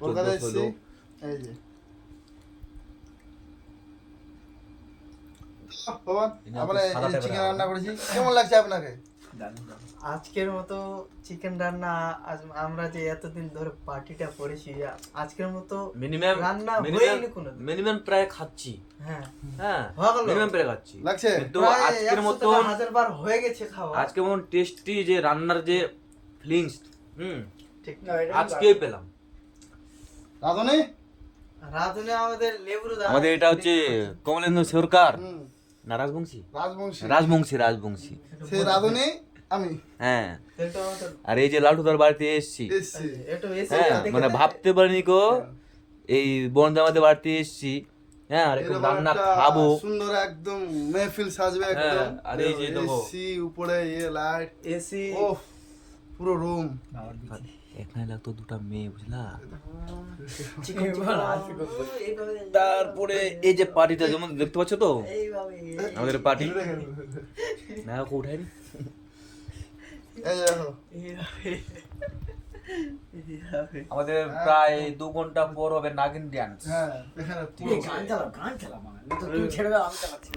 কলকাতা এসেছি এই যে আমরা চিকেন রান্না করেছি কেমন লাগছে আপনাকে আজকের মতো চিকেন রান্না আমরা যে এতদিন ধরে পার্টিটা করেছি আজকের মতো মিনিমাম রান্না হয়নি কোনো মিনিমাম প্রায় খাচ্ছি হ্যাঁ হ্যাঁ হয়ে গেল। মিনিমাম প্রায় খাচ্ছি লাগছে কিন্তু প্রায় আজকের 100 মতো থেকে 1000 বার হয়ে গেছে খাওয়া আজকের মতন টেস্টি যে রান্নার যে ফিলিংস ঠিক আজকেই পেলাম। রাধুনি রাধুনি আমাদের লেবুর দাম আমাদের এটা হচ্ছে কমলেন্দু সরকার না রাজবংশী রাজবংশী রাজবংশী রাজবংশী সে রাধুনি আমি হ্যাঁ এটা আমাদের আর এই যে লালটুদার বাড়িতে এসেছি এসছি একটু এসে হ্যাঁ দেখে মানে ভাবতে পারিনি কো এই বনজামাদের বাড়িতে এসেছি হ্যাঁ আর একটু এরকম রান্না একটা খাবো সুন্দর একদম মেহফিল সাজবে হ্যাঁ, একদম আর এই যে দেখো। এসি উপরে লাইট এসি ও পুরো রুম এখানে লাগতো দুটো মেয়ে বুঝলা চিকেন তারপরে এই যে পার্টিটা যেমন দেখতে পাচ্ছ তো এইভাবে আমাদের পার্টি না ওকে উঠাইনি এই যে দেখো এইভাবে আমাদের প্রায় 2 ঘন্টা পর হবে নাগিন ড্যান্স হ্যাঁ এখানে পুরো গান চালাও গান চালাও তুমি ছেড়ে দাও আমি চালাচ্ছি